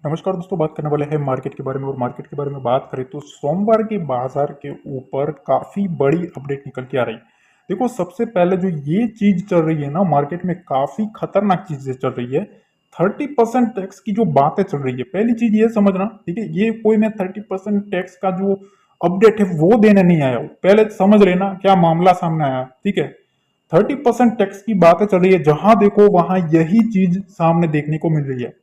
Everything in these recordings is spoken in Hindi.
नमस्कार दोस्तों, बात करने वाले हैं मार्केट के बारे में। और मार्केट के बारे में बात करें तो सोमवार के बाजार के ऊपर काफी बड़ी अपडेट निकल के आ रही है। देखो, सबसे पहले जो ये चीज चल रही है ना, मार्केट में काफी खतरनाक चीजें चल रही है। 30% टैक्स की जो बातें चल रही है, पहली चीज ये समझना, ठीक है। ये कोई मैं 30% टैक्स का जो अपडेट है वो देने नहीं आया हूँ। पहले समझ लेना क्या मामला सामने आया, ठीक है। 30% टैक्स की बातें चल रही है, जहां देखो वहां यही चीज सामने देखने को मिल रही है,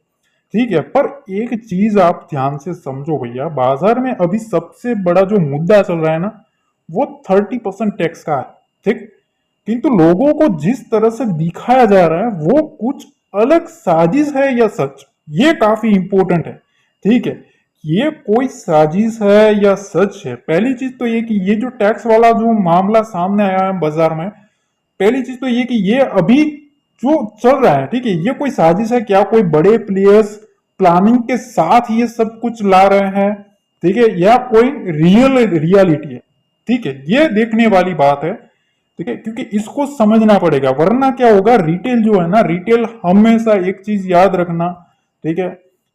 ठीक है। पर एक चीज आप ध्यान से समझो भैया, बाजार में अभी सबसे बड़ा जो मुद्दा चल रहा है ना, वो 30% टैक्स का है, ठीक। किंतु लोगों को जिस तरह से दिखाया जा रहा है वो कुछ अलग साजिश है या सच, ये काफी इंपॉर्टेंट है, ठीक है। ये कोई साजिश है या सच है, पहली चीज तो ये कि ये जो टैक्स वाला जो मामला सामने आया है बाजार में, पहली चीज तो ये कि ये अभी जो चल रहा है, ठीक है, ये कोई साजिश है क्या, कोई बड़े प्लेयर्स प्लानिंग के साथ ये सब कुछ ला रहे हैं, ठीक है, या कोई रियलिटी है, ठीक है। ये देखने वाली बात है, ठीक है, क्योंकि इसको समझना पड़ेगा, वरना क्या होगा, रिटेल जो है ना, रिटेल हमेशा एक चीज याद रखना, ठीक है,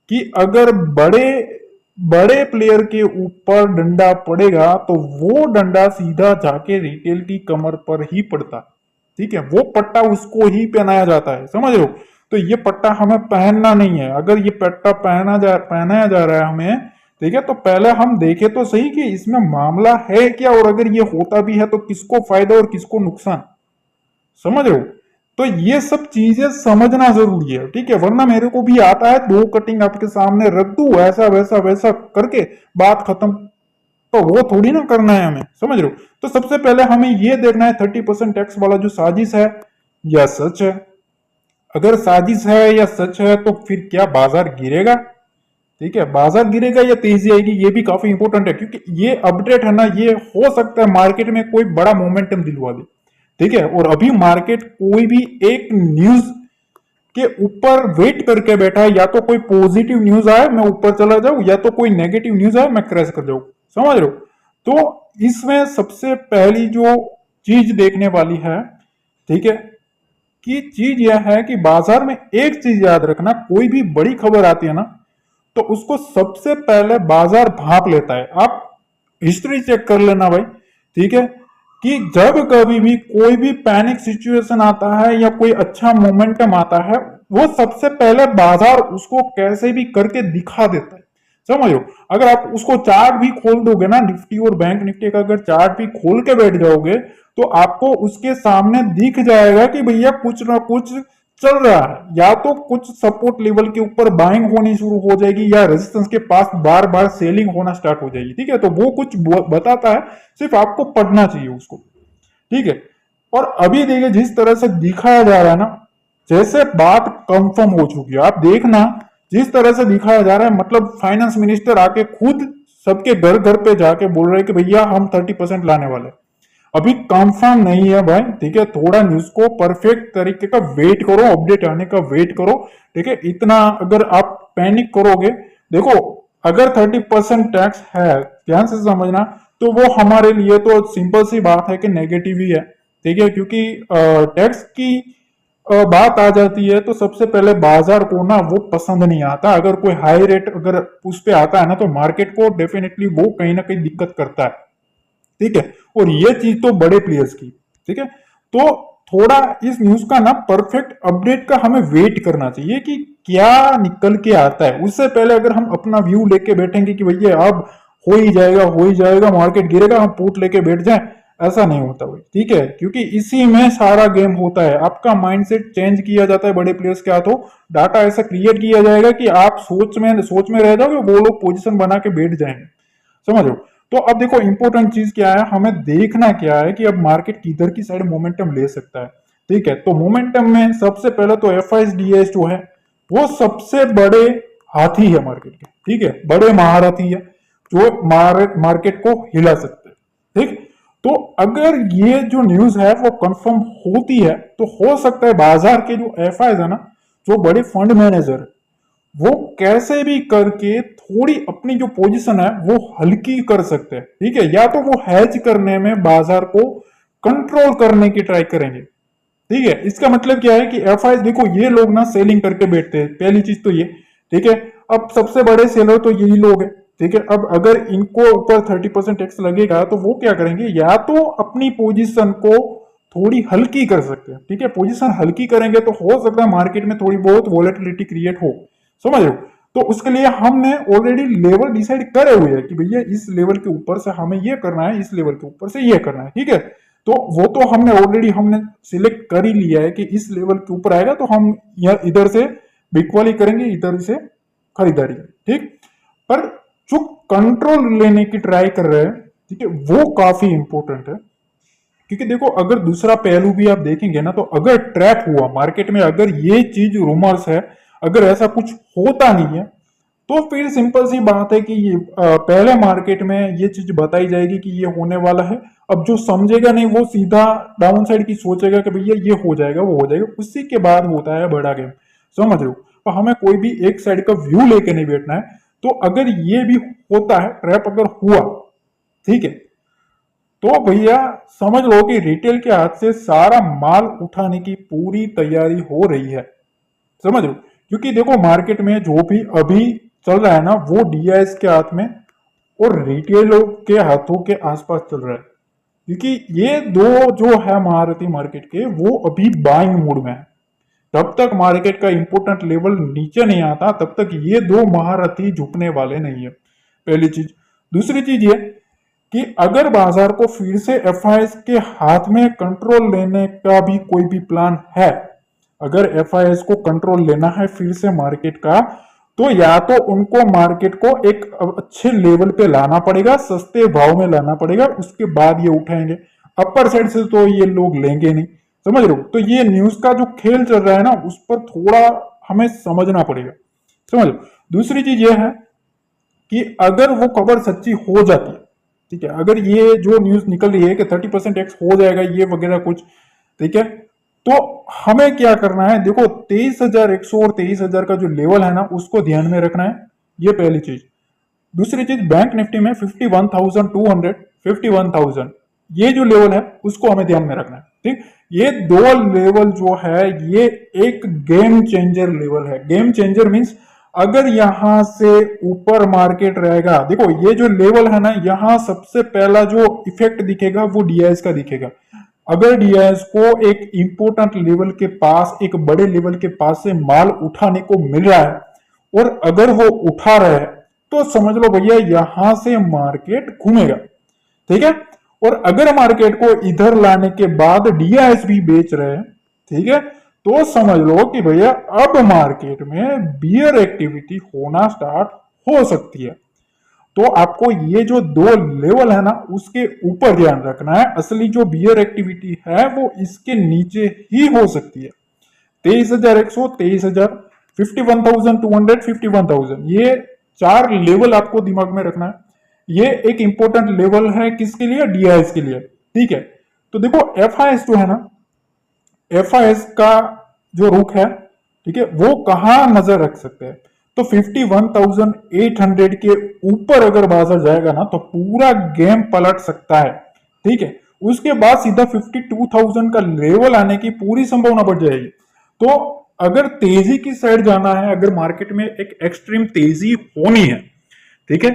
कि अगर बड़े बड़े प्लेयर के ऊपर डंडा पड़ेगा तो वो डंडा सीधा जाके रिटेल की कमर पर ही पड़ता है, ठीक है। वो पट्टा उसको ही पहनाया जाता है, समझ रहे हो। तो ये पट्टा हमें पहनना नहीं है। अगर ये पट्टा पहनाया जा रहा है हमें, ठीक है, तो पहले हम देखें तो सही कि इसमें मामला है क्या, और अगर ये होता भी है तो किसको फायदा और किसको नुकसान, समझ रहे हो। तो ये सब चीजें समझना जरूरी है, ठीक है, वरना मेरे को भी आता है दो कटिंग आपके सामने रख दू, ऐसा वैसा वैसा करके बात खत्म, तो वो थोड़ी ना करना है हमें, समझ रहे हो। तो सबसे पहले हमें ये देखना है 30% टैक्स वाला जो साजिश है या सच है। अगर साजिश है या सच है तो फिर क्या बाजार गिरेगा, ठीक है, बाजार गिरेगा या तेजी आएगी, ये भी काफी इंपॉर्टेंट है, क्योंकि ये अपडेट है ना, ये हो सकता है मार्केट में कोई बड़ा मोमेंटम दिलवा दे, ठीक है। और अभी मार्केट कोई भी एक न्यूज के ऊपर वेट करके बैठा है, या तो कोई पॉजिटिव न्यूज आए मैं ऊपर चला जाऊं, या तो कोई नेगेटिव न्यूज आए मैं क्रैश कर जाऊं, समझ रहे हो। तो इसमें सबसे पहली जो चीज देखने वाली है, ठीक है, कि चीज यह है कि बाजार में एक चीज याद रखना, कोई भी बड़ी खबर आती है ना, तो उसको सबसे पहले बाजार भांप लेता है। आप हिस्ट्री चेक कर लेना भाई, ठीक है, कि जब कभी भी कोई भी पैनिक सिचुएशन आता है या कोई अच्छा मोमेंटम आता है, वो सबसे पहले बाजार उसको कैसे भी करके दिखा देता है, समझो। अगर आप उसको चार्ट भी खोल दोगे ना, निफ्टी और बैंक निफ्टी का अगर चार्ट भी खोल के बैठ जाओगे, तो आपको उसके सामने दिख जाएगा कि भैया कुछ ना कुछ चल रहा है, या तो कुछ सपोर्ट लेवल के ऊपर बाइंग होनी शुरू हो जाएगी, या रेजिस्टेंस के पास बार बार सेलिंग होना स्टार्ट हो जाएगी, ठीक है। तो वो कुछ बताता है, सिर्फ आपको पढ़ना चाहिए उसको, ठीक है। और अभी देखिए जिस तरह से दिखाया जा रहा है ना, जैसे बात कंफर्म हो चुकी है, आप देखना जिस तरह से दिखाया जा रहा है, मतलब फाइनेंस मिनिस्टर आके खुद सबके घर घर पे जाके बोल रहे हैं कि भैया हम 30% लाने वाले। अभी कंफर्म नहीं है भाई, ठीक है, थोड़ा न्यूज को परफेक्ट तरीके का वेट करो, अपडेट आने का वेट करो, ठीक है। इतना अगर आप पैनिक करोगे, देखो, अगर 30% टैक्स है, ध्यान से समझना, तो वो हमारे लिए तो सिंपल सी बात है कि नेगेटिव ही है, ठीक है, क्योंकि टैक्स की बात आ जाती है तो सबसे पहले बाजार को ना वो पसंद नहीं आता। अगर कोई हाई रेट अगर उस पे आता है ना, तो मार्केट को डेफिनेटली वो कहीं ना कहीं दिक्कत करता है, ठीक है। और ये चीज तो बड़े प्लेयर्स की, ठीक है। तो थोड़ा इस न्यूज का ना परफेक्ट अपडेट का हमें वेट करना चाहिए कि क्या निकल के आता है। उससे पहले अगर हम अपना व्यू लेके बैठेंगे कि भैया अब हो ही जाएगा, मार्केट गिरेगा, हम पुट लेके बैठ जाएं, ऐसा नहीं होता भाई, ठीक है, क्योंकि इसी में सारा गेम होता है। आपका माइंडसेट चेंज किया जाता है बड़े प्लेयर्स के हाथों, डाटा ऐसा क्रिएट किया जाएगा कि आप सोच में रह जाओगे, वो लोग पोजीशन बना के बैठ जाएंगे, समझ लो। तो अब देखो इंपॉर्टेंट चीज क्या है, हमें देखना क्या है कि अब मार्केट किधर की साइड मोमेंटम ले सकता है, ठीक है। तो मोमेंटम में सबसे पहले तो एफआईडीएस जो है वो सबसे बड़े हाथी है मार्केट के, ठीक है, बड़े महारथी है जो मार्केट को हिला सकते हैं, ठीक। तो अगर ये जो न्यूज है वो कंफर्म होती है, तो हो सकता है बाजार के जो एफआईज है ना, जो बड़े फंड मैनेजर है, वो कैसे भी करके थोड़ी अपनी जो पोजीशन है वो हल्की कर सकते हैं, ठीक है, या तो वो हैज करने में बाजार को कंट्रोल करने की ट्राई करेंगे, ठीक है। इसका मतलब क्या है कि एफआई देखो, ये लोग ना सेलिंग करके बैठते हैं, पहली चीज तो ये, ठीक है। अब सबसे बड़े सेलर तो यही लोग हैं, ठीक है। अब अगर इनको ऊपर 30% टैक्स लगेगा तो वो क्या करेंगे, या तो अपनी पोजीशन को थोड़ी हल्की कर सकते हैं, ठीक है। पोजीशन हल्की करेंगे तो हो सकता है मार्केट में थोड़ी बहुत वॉलेटिलिटी क्रिएट हो, समझ रहे हो। तो उसके लिए हमने ऑलरेडी लेवल डिसाइड करे हुए हैं कि भैया इस लेवल के ऊपर से हमें ये करना है, इस लेवल के ऊपर से ये करना है, ठीक है। तो वो तो हमने ऑलरेडी हमने सिलेक्ट कर ही लिया है कि इस लेवल के ऊपर आएगा तो हम इधर से बिकवाली करेंगे, इधर से खरीदारी, ठीक। पर जो कंट्रोल लेने की ट्राई कर रहे हैं, ठीक है, वो काफी इंपॉर्टेंट है। क्योंकि देखो अगर दूसरा पहलू भी आप देखेंगे ना, तो अगर ट्रैप हुआ मार्केट में, अगर ये चीज रूमर्स है, अगर ऐसा कुछ होता नहीं है, तो फिर सिंपल सी बात है कि ये पहले मार्केट में ये चीज बताई जाएगी कि ये होने वाला है। अब जो समझेगा नहीं वो सीधा डाउन साइड की सोचेगा कि भैया ये हो जाएगा, वो हो जाएगा, उसी के बाद होता है बड़ा गेम, समझ रहे हो। तो हमें कोई भी एक साइड का व्यू लेके नहीं बैठना है। तो अगर ये भी होता है, ट्रैप अगर हुआ, ठीक है, तो भैया समझ लो कि रिटेल के हाथ से सारा माल उठाने की पूरी तैयारी हो रही है, समझ लो। क्योंकि देखो मार्केट में जो भी अभी चल रहा है ना, वो डीआईएस के हाथ में और रिटेल के हाथों के आसपास चल रहा है। क्योंकि ये दो जो है महारथी मार्केट के, वो अभी बाइंग मूड में है। तब तक मार्केट का इंपोर्टेंट लेवल नीचे नहीं आता, तब तक ये दो महारथी झुकने वाले नहीं है, पहली चीज। दूसरी चीज ये कि अगर बाजार को फिर से एफआईएस के हाथ में कंट्रोल लेने का भी कोई भी प्लान है, अगर एफआईएस को कंट्रोल लेना है फिर से मार्केट का, तो या तो उनको मार्केट को एक अच्छे लेवल पे लाना पड़ेगा, सस्ते भाव में लाना पड़ेगा, उसके बाद ये उठाएंगे। अपर साइड से तो ये लोग लेंगे नहीं, समझ रहे हो। तो ये न्यूज का जो खेल चल रहा है ना, उस पर थोड़ा हमें समझना पड़ेगा, समझ लो। दूसरी चीज ये है कि अगर वो खबर सच्ची हो जाती है, ठीक है, अगर ये जो न्यूज निकल रही है कि 30% टैक्स हो जाएगा ये वगैरह कुछ, ठीक है, तो हमें क्या करना है, देखो 23,100 और 23,000 का जो लेवल है ना, उसको ध्यान में रखना है, ये पहली चीज। दूसरी चीज, बैंक निफ्टी में 51,200, 51,000 ये जो लेवल है उसको हमें ध्यान में रखना है, ठीक। ये दो लेवल जो है ये एक गेम चेंजर लेवल है। गेम चेंजर मींस अगर यहां से ऊपर मार्केट रहेगा, देखो ये जो लेवल है ना, यहां सबसे पहला जो इफेक्ट दिखेगा वो डीआईएस का दिखेगा। अगर डीआईएस को एक इंपोर्टेंट लेवल के पास, एक बड़े लेवल के पास से माल उठाने को मिल रहा है, और अगर वो उठा रहा है, तो समझ लो भैया यहां से मार्केट घूमेगा, ठीक है। और अगर मार्केट को इधर लाने के बाद डीआईएस भी बेच रहे हैं, ठीक है, तो समझ लो कि भैया अब मार्केट में बियर एक्टिविटी होना स्टार्ट हो सकती है। तो आपको ये जो दो लेवल है ना, उसके ऊपर ध्यान रखना है। असली जो बियर एक्टिविटी है वो इसके नीचे ही हो सकती है। 23,100, 23,000, 51,200, 51,000, ये चार लेवल आपको दिमाग में रखना है। ये एक इंपॉर्टेंट लेवल है किसके लिए, डीआईएस के लिए, ठीक है। तो देखो एफआईएस जो है ना, एफआईएस का जो रुख है, ठीक है, वो कहां नजर रख सकते हैं, तो 51,800 के ऊपर अगर बाजार जाएगा ना, तो पूरा गेम पलट सकता है, ठीक है। उसके बाद सीधा 52,000 का लेवल आने की पूरी संभावना बढ़ जाएगी। तो अगर तेजी की साइड जाना है, अगर मार्केट में एक एक्सट्रीम तेजी होनी है, ठीक है,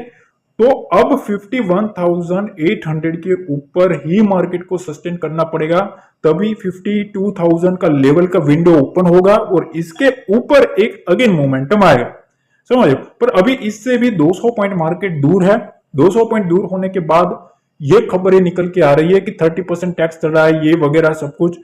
तो अब 51,800 के ऊपर ही मार्केट को सस्टेन करना पड़ेगा, तभी 52,000 का लेवल का विंडो ओपन होगा और इसके ऊपर एक अगेन मोमेंटम आएगा, समझ। पर अभी इससे भी 200 पॉइंट मार्केट दूर है। 200 पॉइंट दूर होने के बाद ये खबरें निकल के आ रही है कि 30% टैक्स चल रहा है, ये वगैरह सब कुछ।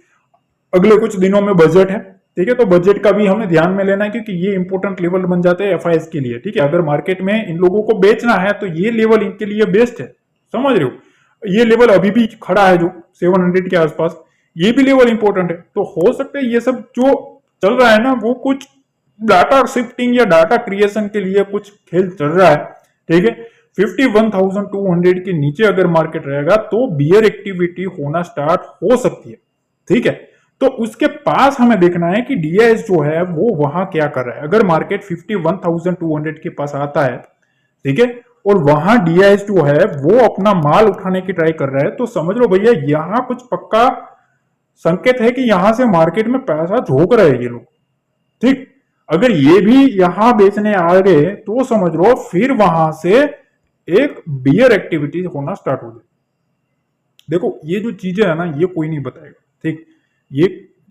अगले कुछ दिनों में बजट है, ठीक है, तो बजट का भी हमें ध्यान में लेना है, क्योंकि ये इंपॉर्टेंट लेवल बन जाते हैं एफआईएस के लिए, ठीक है। अगर मार्केट में इन लोगों को बेचना है तो ये लेवल इनके लिए बेस्ट है, समझ रहे हो। ये लेवल अभी भी खड़ा है जो 700 के आसपास, ये भी लेवल इंपॉर्टेंट है। तो हो सकता है ये सब जो चल रहा है ना, वो कुछ डाटा शिफ्टिंग या डाटा क्रिएशन के लिए कुछ खेल चल रहा है, ठीक है। 51,200 के नीचे अगर मार्केट रहेगा तो बियर एक्टिविटी होना स्टार्ट हो सकती है, ठीक है। तो उसके पास हमें देखना है कि डीआईएस जो है वो वहां क्या कर रहा है। अगर मार्केट 51,200 के पास आता है, ठीक है, और वहां डीआईएस जो है वो अपना माल उठाने की ट्राई कर रहा है, तो समझ लो भैया यहां कुछ पक्का संकेत है कि यहां से मार्केट में पैसा झोंक रहे हैं ये लोग, ठीक। अगर ये भी यहां बेचने आ गए तो समझ लो फिर वहां से एक बियर एक्टिविटी होना स्टार्ट हो जाए। देखो ये जो चीजें है ना ये कोई नहीं बताएगा, ठीक। ये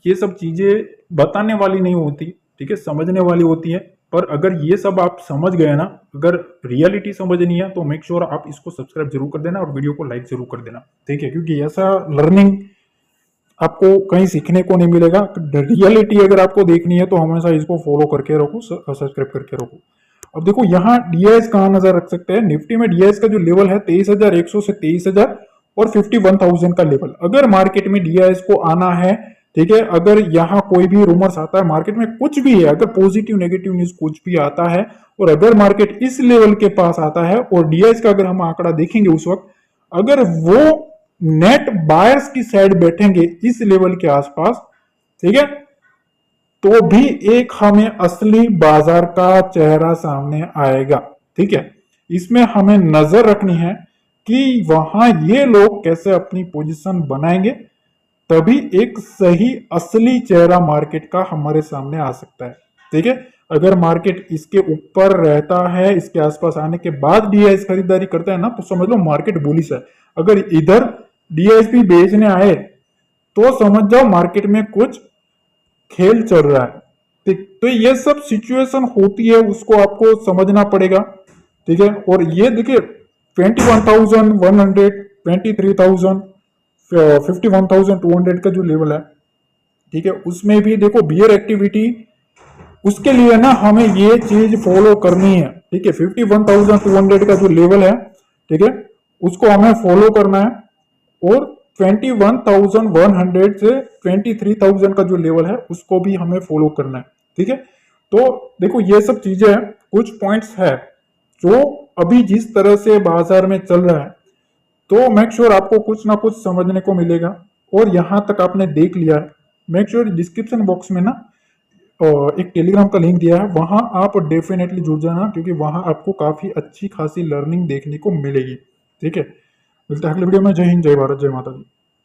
ये सब चीजें बताने वाली नहीं होती, ठीक है, समझने वाली होती है। पर अगर ये सब आप समझ गए ना, अगर रियलिटी समझनी है तो मेक श्योर आप इसको सब्सक्राइब जरूर कर देना और वीडियो को लाइक जरूर कर देना, ठीक है, क्योंकि ऐसा लर्निंग आपको कहीं सीखने को नहीं मिलेगा। रियलिटी अगर आपको देखनी है तो हमेशा इसको फॉलो करके रखो, सब्सक्राइब करके रखो। अब देखो यहाँ डीआईएस कहाँ नजर रख सकते हैं, निफ्टी में डीआईएस का जो लेवल है 23,100 से 23,000 और 51,000 का लेवल। अगर मार्केट में डीआईएस को आना है, ठीक है, अगर यहाँ कोई भी रूमर्स आता है मार्केट में, कुछ भी है, अगर पॉजिटिव नेगेटिव न्यूज कुछ भी आता है और अगर मार्केट इस लेवल के पास आता है और डीआईएस का अगर हम आंकड़ा देखेंगे उस वक्त, अगर वो नेट बायर्स की साइड बैठेंगे इस लेवल के आसपास, ठीक है, तो भी एक हमें असली बाजार का चेहरा सामने आएगा, ठीक है। इसमें हमें नजर रखनी है कि वहां ये लोग कैसे अपनी पोजीशन बनाएंगे, तभी एक सही असली चेहरा मार्केट का हमारे सामने आ सकता है, ठीक है। अगर मार्केट इसके ऊपर रहता है, इसके आसपास आने के बाद डीआईएस खरीदारी करता है ना, तो समझ लो मार्केट बुलिश है। अगर इधर डीआईएस भी बेचने आए तो समझ जाओ मार्केट में कुछ खेल चल रहा है, ठीक। तो ये सब सिचुएशन होती है, उसको आपको समझना पड़ेगा, ठीक है। और ये देखिए 21,100, 23,000, 51,200 का जो लेवल है, ठीक है, उसमें भी देखो बियर एक्टिविटी, उसके लिए ना हमें ये चीज फॉलो करनी है, ठीक है। 51,200 का जो लेवल है, ठीक है, उसको हमें फॉलो करना है और 21,100 से 23,000 का जो लेवल है उसको भी हमें फॉलो करना है, ठीक है। तो देखो ये सब चीजें हैं, कुछ पॉइंट्स है जो अभी जिस तरह से बाजार में चल रहा है, तो मेक श्योर आपको कुछ ना कुछ समझने को मिलेगा। और यहां तक आपने देख लिया है, मेक श्योर डिस्क्रिप्शन बॉक्स में ना एक टेलीग्राम का लिंक दिया है, वहां आप डेफिनेटली जुड़ जाना, क्योंकि वहां आपको काफी अच्छी खासी लर्निंग देखने को मिलेगी, ठीक है। मिलते हैं अगले वीडियो में। जय हिंद, जय भारत, जय माता दी।